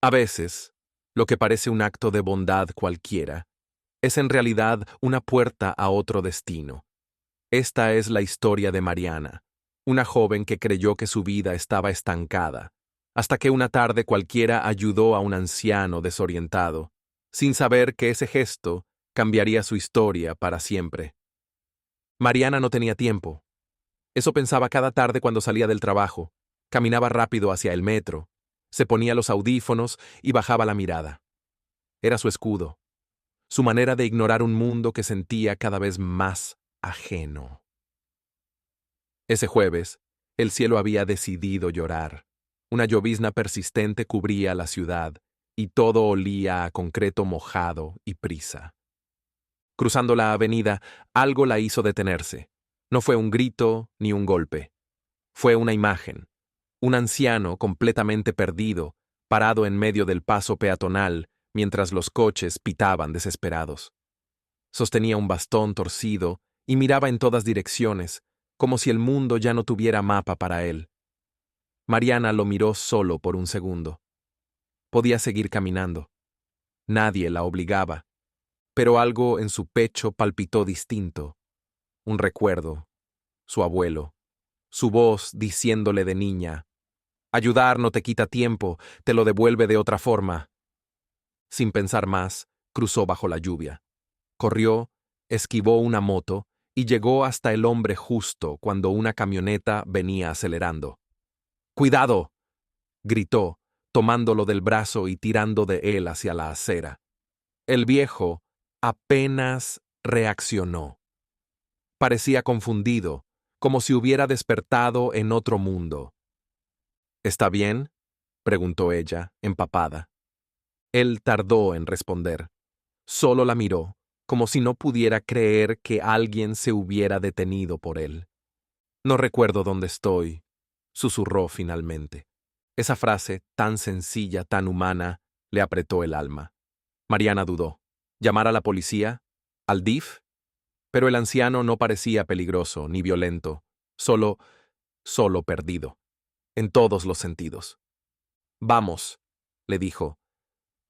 A veces, lo que parece un acto de bondad cualquiera, es en realidad una puerta a otro destino. Esta es la historia de Mariana, una joven que creyó que su vida estaba estancada, hasta que una tarde cualquiera ayudó a un anciano desorientado, sin saber que ese gesto cambiaría su historia para siempre. Mariana no tenía tiempo. Eso pensaba cada tarde cuando salía del trabajo. Caminaba rápido hacia el metro, se ponía los audífonos y bajaba la mirada. Era su escudo, su manera de ignorar un mundo que sentía cada vez más ajeno. Ese jueves, el cielo había decidido llorar. Una llovizna persistente cubría la ciudad, y todo olía a concreto mojado y prisa. Cruzando la avenida, algo la hizo detenerse. No fue un grito ni un golpe. Fue una imagen. Un anciano completamente perdido, parado en medio del paso peatonal, mientras los coches pitaban desesperados. Sostenía un bastón torcido y miraba en todas direcciones, como si el mundo ya no tuviera mapa para él. Mariana lo miró solo por un segundo. Podía seguir caminando. Nadie la obligaba, pero algo en su pecho palpitó distinto. Un recuerdo, su abuelo, su voz diciéndole de niña: ayudar no te quita tiempo, te lo devuelve de otra forma. Sin pensar más, cruzó bajo la lluvia. Corrió, esquivó una moto y llegó hasta el hombre justo cuando una camioneta venía acelerando. ¡Cuidado!, gritó, tomándolo del brazo y tirando de él hacia la acera. El viejo apenas reaccionó. Parecía confundido, como si hubiera despertado en otro mundo. ¿Está bien?, preguntó ella, empapada. Él tardó en responder. Solo la miró, como si no pudiera creer que alguien se hubiera detenido por él. No recuerdo dónde estoy, susurró finalmente. Esa frase, tan sencilla, tan humana, le apretó el alma. Mariana dudó. ¿Llamar a la policía? ¿Al DIF? Pero el anciano no parecía peligroso ni violento, solo perdido, en todos los sentidos. Vamos, le dijo.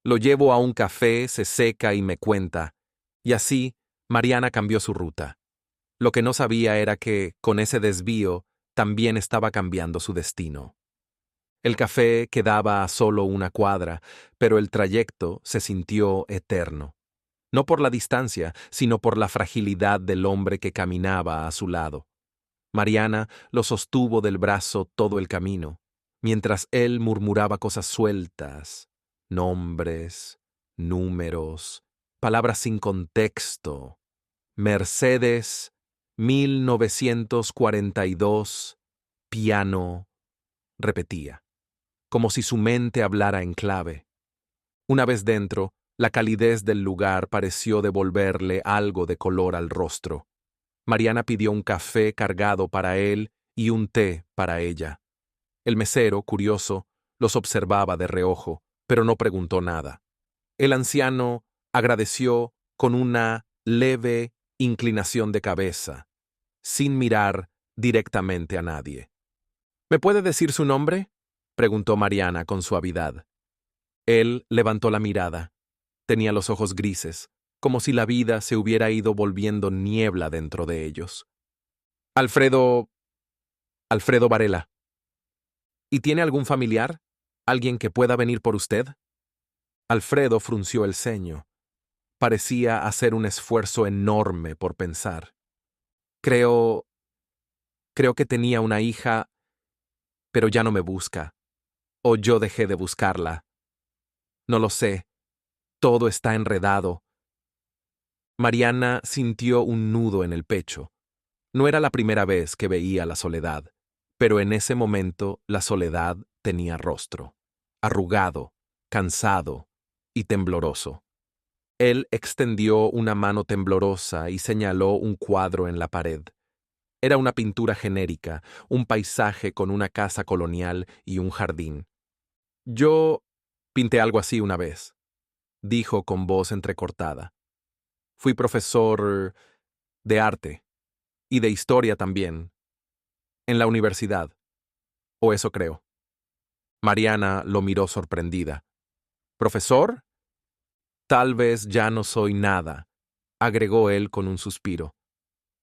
Lo llevo a un café, se seca y me cuenta. Y así, Mariana cambió su ruta. Lo que no sabía era que, con ese desvío, también estaba cambiando su destino. El café quedaba a solo una cuadra, pero el trayecto se sintió eterno. No por la distancia, sino por la fragilidad del hombre que caminaba a su lado. Mariana lo sostuvo del brazo todo el camino, mientras él murmuraba cosas sueltas, nombres, números, palabras sin contexto. Mercedes, 1942, piano, repetía, como si su mente hablara en clave. Una vez dentro, la calidez del lugar pareció devolverle algo de color al rostro. Mariana pidió un café cargado para él y un té para ella. El mesero, curioso, los observaba de reojo, pero no preguntó nada. El anciano agradeció con una leve inclinación de cabeza, sin mirar directamente a nadie. ¿Me puede decir su nombre?, preguntó Mariana con suavidad. Él levantó la mirada. Tenía los ojos grises, como si la vida se hubiera ido volviendo niebla dentro de ellos. Alfredo Varela. ¿Y tiene algún familiar? ¿Alguien que pueda venir por usted? Alfredo frunció el ceño. Parecía hacer un esfuerzo enorme por pensar. Creo que tenía una hija, pero ya no me busca. O yo dejé de buscarla. No lo sé. Todo está enredado. Mariana sintió un nudo en el pecho. No era la primera vez que veía la soledad, pero en ese momento la soledad tenía rostro, arrugado, cansado y tembloroso. Él extendió una mano temblorosa y señaló un cuadro en la pared. Era una pintura genérica, un paisaje con una casa colonial y un jardín. Yo pinté algo así una vez, dijo con voz entrecortada. Fui profesor de arte y de historia también, en la universidad, o eso creo. Mariana lo miró sorprendida. ¿Profesor? Tal vez ya no soy nada, agregó él con un suspiro.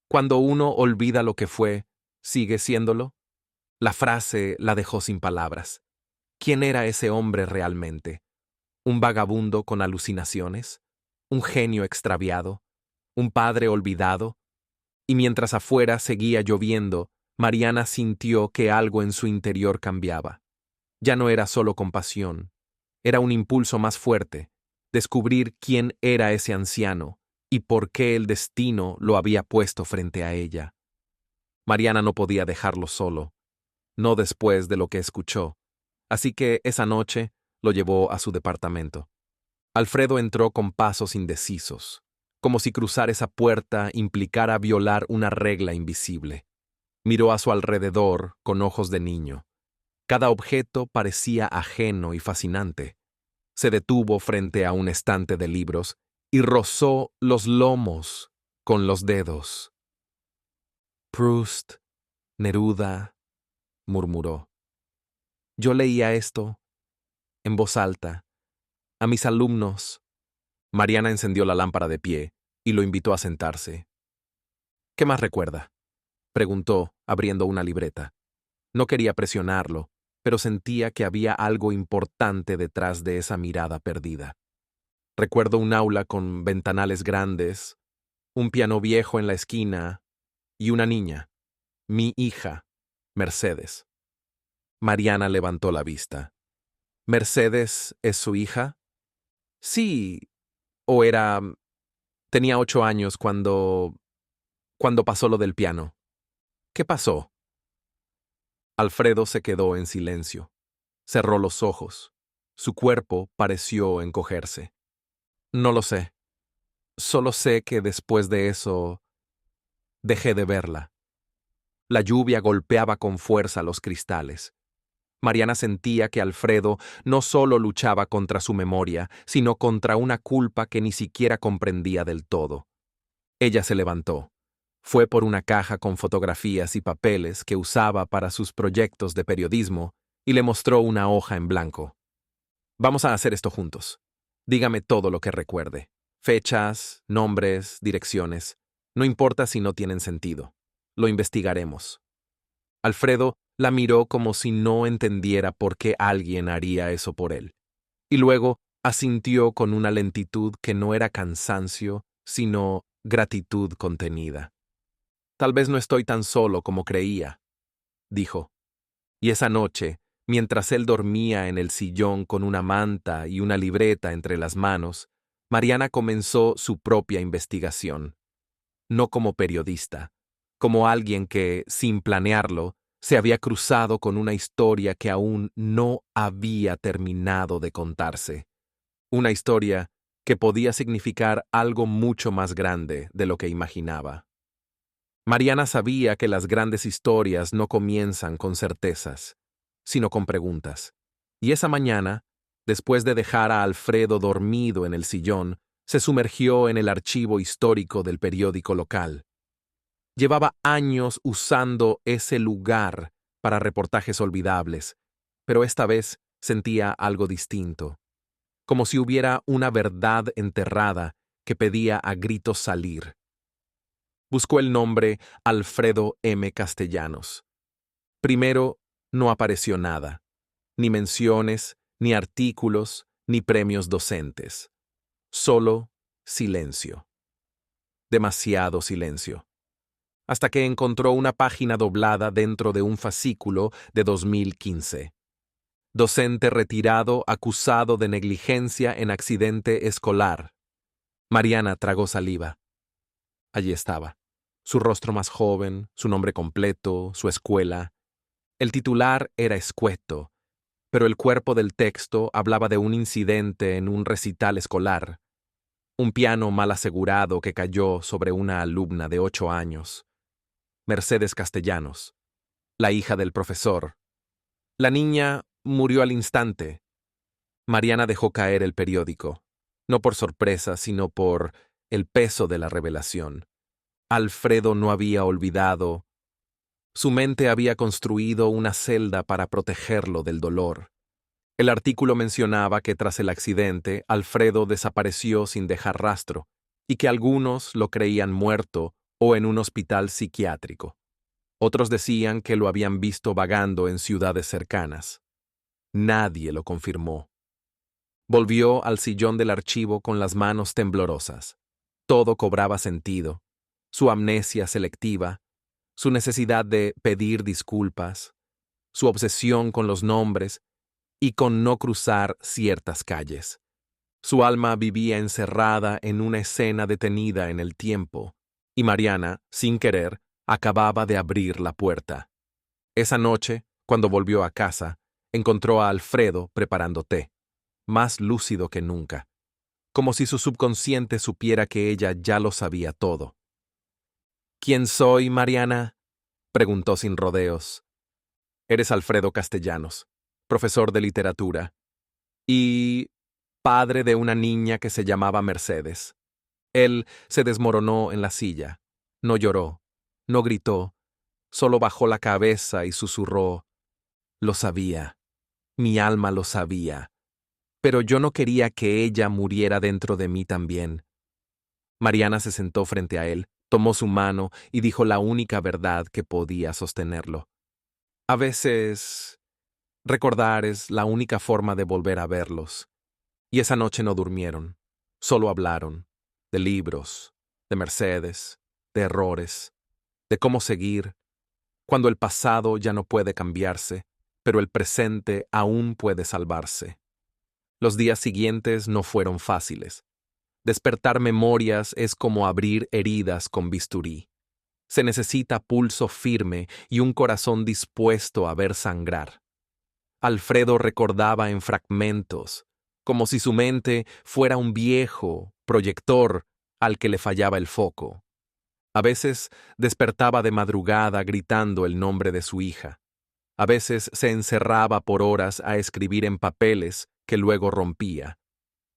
Cuando uno olvida lo que fue, ¿sigue siéndolo? La frase la dejó sin palabras. ¿Quién era ese hombre realmente? ¿Un vagabundo con alucinaciones? ¿Un genio extraviado? ¿Un padre olvidado? Y mientras afuera seguía lloviendo, Mariana sintió que algo en su interior cambiaba. Ya no era solo compasión, era un impulso más fuerte, descubrir quién era ese anciano y por qué el destino lo había puesto frente a ella. Mariana no podía dejarlo solo, no después de lo que escuchó, así que esa noche lo llevó a su departamento. Alfredo entró con pasos indecisos, como si cruzar esa puerta implicara violar una regla invisible. Miró a su alrededor con ojos de niño. Cada objeto parecía ajeno y fascinante. Se detuvo frente a un estante de libros y rozó los lomos con los dedos. Proust, Neruda, murmuró. Yo leía esto, en voz alta, a mis alumnos. Mariana encendió la lámpara de pie y lo invitó a sentarse. ¿Qué más recuerda?, preguntó, abriendo una libreta. No quería presionarlo, pero sentía que había algo importante detrás de esa mirada perdida. Recuerdo un aula con ventanales grandes, un piano viejo en la esquina y una niña, mi hija, Mercedes. Mariana levantó la vista. ¿Mercedes es su hija? Sí, o era... Tenía 8 años cuando pasó lo del piano. ¿Qué pasó? Alfredo se quedó en silencio. Cerró los ojos. Su cuerpo pareció encogerse. No lo sé. Solo sé que después de eso dejé de verla. La lluvia golpeaba con fuerza los cristales. Mariana sentía que Alfredo no solo luchaba contra su memoria, sino contra una culpa que ni siquiera comprendía del todo. Ella se levantó. Fue por una caja con fotografías y papeles que usaba para sus proyectos de periodismo y le mostró una hoja en blanco. Vamos a hacer esto juntos. Dígame todo lo que recuerde. Fechas, nombres, direcciones. No importa si no tienen sentido. Lo investigaremos. Alfredo la miró como si no entendiera por qué alguien haría eso por él. Y luego asintió con una lentitud que no era cansancio, sino gratitud contenida. Tal vez no estoy tan solo como creía, dijo. Y esa noche, mientras él dormía en el sillón con una manta y una libreta entre las manos, Mariana comenzó su propia investigación. No como periodista, como alguien que, sin planearlo, se había cruzado con una historia que aún no había terminado de contarse. Una historia que podía significar algo mucho más grande de lo que imaginaba. Mariana sabía que las grandes historias no comienzan con certezas, sino con preguntas. Y esa mañana, después de dejar a Alfredo dormido en el sillón, se sumergió en el archivo histórico del periódico local. Llevaba años usando ese lugar para reportajes olvidables, pero esta vez sentía algo distinto, como si hubiera una verdad enterrada que pedía a gritos salir. Buscó el nombre Alfredo M. Castellanos. Primero, no apareció nada, ni menciones, ni artículos, ni premios docentes. Solo silencio. Demasiado silencio. Hasta que encontró una página doblada dentro de un fascículo de 2015. Docente retirado acusado de negligencia en accidente escolar. Mariana tragó saliva. Allí estaba. Su rostro más joven, su nombre completo, su escuela. El titular era escueto, pero el cuerpo del texto hablaba de un incidente en un recital escolar. Un piano mal asegurado que cayó sobre una alumna de 8 años. Mercedes Castellanos, la hija del profesor. La niña murió al instante. Mariana dejó caer el periódico, no por sorpresa, sino por el peso de la revelación. Alfredo no había olvidado. Su mente había construido una celda para protegerlo del dolor. El artículo mencionaba que tras el accidente, Alfredo desapareció sin dejar rastro, y que algunos lo creían muerto o en un hospital psiquiátrico. Otros decían que lo habían visto vagando en ciudades cercanas. Nadie lo confirmó. Volvió al sillón del archivo con las manos temblorosas. Todo cobraba sentido. Su amnesia selectiva, su necesidad de pedir disculpas, su obsesión con los nombres y con no cruzar ciertas calles. Su alma vivía encerrada en una escena detenida en el tiempo, y Mariana, sin querer, acababa de abrir la puerta. Esa noche, cuando volvió a casa, encontró a Alfredo preparando té, más lúcido que nunca, como si su subconsciente supiera que ella ya lo sabía todo. ¿Quién soy, Mariana?, preguntó sin rodeos. Eres Alfredo Castellanos, profesor de literatura, y padre de una niña que se llamaba Mercedes. Él se desmoronó en la silla. No lloró, no gritó, solo bajó la cabeza y susurró: lo sabía, mi alma lo sabía, pero yo no quería que ella muriera dentro de mí también. Mariana se sentó frente a él, tomó su mano y dijo la única verdad que podía sostenerlo. A veces, recordar es la única forma de volver a verlos. Y esa noche no durmieron, solo hablaron, de libros, de Mercedes, de errores, de cómo seguir, cuando el pasado ya no puede cambiarse, pero el presente aún puede salvarse. Los días siguientes no fueron fáciles. Despertar memorias es como abrir heridas con bisturí. Se necesita pulso firme y un corazón dispuesto a ver sangrar. Alfredo recordaba en fragmentos, como si su mente fuera un viejo proyector al que le fallaba el foco. A veces despertaba de madrugada gritando el nombre de su hija. A veces se encerraba por horas a escribir en papeles que luego rompía.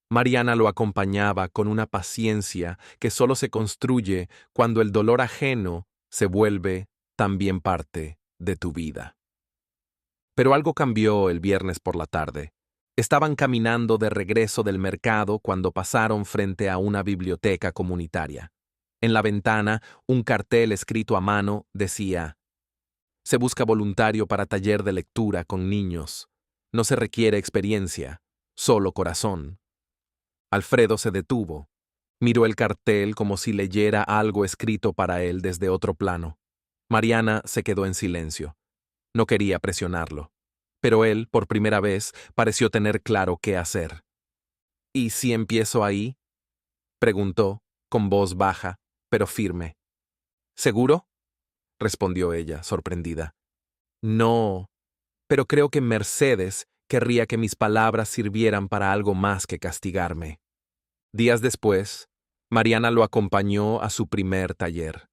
Mariana lo acompañaba con una paciencia que solo se construye cuando el dolor ajeno se vuelve también parte de tu vida. Pero algo cambió el viernes por la tarde. Estaban caminando de regreso del mercado cuando pasaron frente a una biblioteca comunitaria. En la ventana, un cartel escrito a mano decía: se busca voluntario para taller de lectura con niños. No se requiere experiencia, solo corazón. Alfredo se detuvo. Miró el cartel como si leyera algo escrito para él desde otro plano. Mariana se quedó en silencio. No quería presionarlo. Pero él, por primera vez, pareció tener claro qué hacer. ¿Y si empiezo ahí?, preguntó, con voz baja, pero firme. ¿Seguro?, respondió ella, sorprendida. No, pero creo que Mercedes querría que mis palabras sirvieran para algo más que castigarme. Días después, Mariana lo acompañó a su primer taller.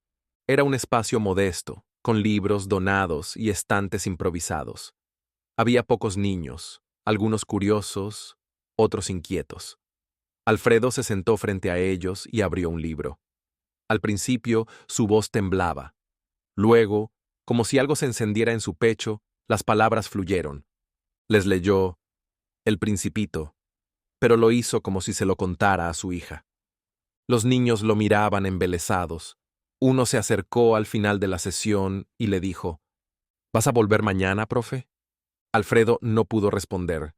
Era un espacio modesto, con libros donados y estantes improvisados. Había pocos niños, algunos curiosos, otros inquietos. Alfredo se sentó frente a ellos y abrió un libro. Al principio, su voz temblaba. Luego, como si algo se encendiera en su pecho, las palabras fluyeron. Les leyó El Principito, pero lo hizo como si se lo contara a su hija. Los niños lo miraban embelesados. Uno se acercó al final de la sesión y le dijo: ¿vas a volver mañana, profe? Alfredo no pudo responder.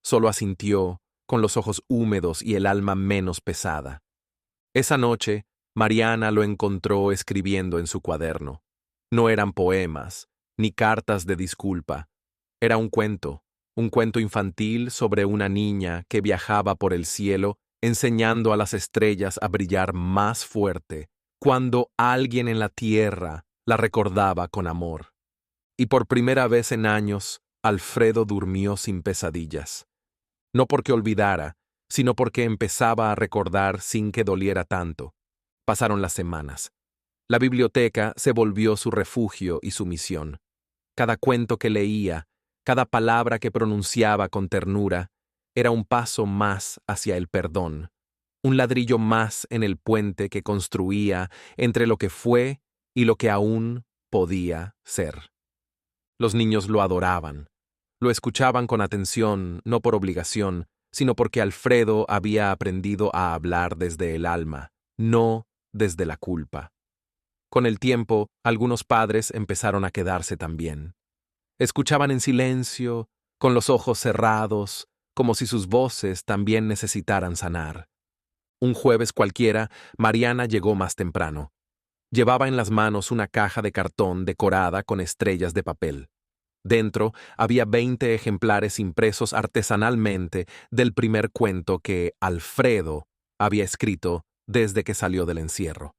Solo asintió, con los ojos húmedos y el alma menos pesada. Esa noche, Mariana lo encontró escribiendo en su cuaderno. No eran poemas, ni cartas de disculpa. Era un cuento infantil sobre una niña que viajaba por el cielo enseñando a las estrellas a brillar más fuerte cuando alguien en la tierra la recordaba con amor. Y por primera vez en años, Alfredo durmió sin pesadillas. No porque olvidara, sino porque empezaba a recordar sin que doliera tanto. Pasaron las semanas. La biblioteca se volvió su refugio y su misión. Cada cuento que leía, cada palabra que pronunciaba con ternura, era un paso más hacia el perdón, un ladrillo más en el puente que construía entre lo que fue y lo que aún podía ser. Los niños lo adoraban. Lo escuchaban con atención, no por obligación, sino porque Alfredo había aprendido a hablar desde el alma, no desde la culpa. Con el tiempo, algunos padres empezaron a quedarse también. Escuchaban en silencio, con los ojos cerrados, como si sus voces también necesitaran sanar. Un jueves cualquiera, Mariana llegó más temprano. Llevaba en las manos una caja de cartón decorada con estrellas de papel. Dentro había 20 ejemplares impresos artesanalmente del primer cuento que Alfredo había escrito desde que salió del encierro.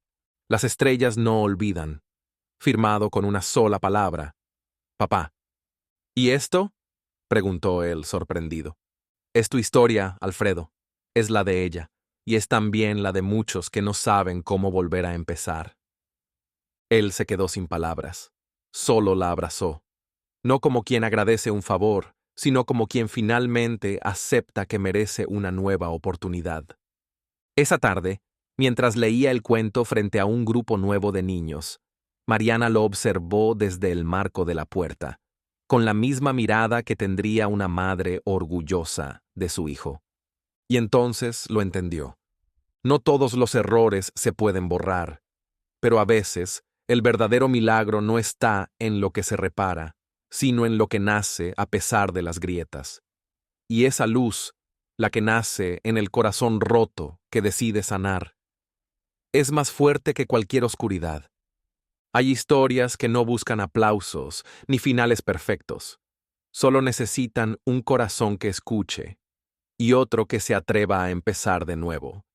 Las estrellas no olvidan, firmado con una sola palabra: papá. ¿Y esto?, preguntó él, sorprendido. Es tu historia, Alfredo. Es la de ella, y es también la de muchos que no saben cómo volver a empezar. Él se quedó sin palabras. Solo la abrazó. No como quien agradece un favor, sino como quien finalmente acepta que merece una nueva oportunidad. Esa tarde, mientras leía el cuento frente a un grupo nuevo de niños, Mariana lo observó desde el marco de la puerta, con la misma mirada que tendría una madre orgullosa de su hijo. Y entonces lo entendió. No todos los errores se pueden borrar, pero a veces el verdadero milagro no está en lo que se repara, sino en lo que nace a pesar de las grietas. Y esa luz, la que nace en el corazón roto que decide sanar, es más fuerte que cualquier oscuridad. Hay historias que no buscan aplausos ni finales perfectos. Solo necesitan un corazón que escuche y otro que se atreva a empezar de nuevo.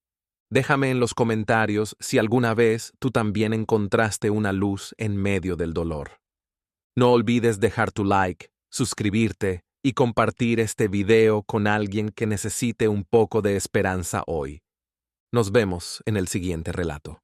Déjame en los comentarios si alguna vez tú también encontraste una luz en medio del dolor. No olvides dejar tu like, suscribirte y compartir este video con alguien que necesite un poco de esperanza hoy. Nos vemos en el siguiente relato.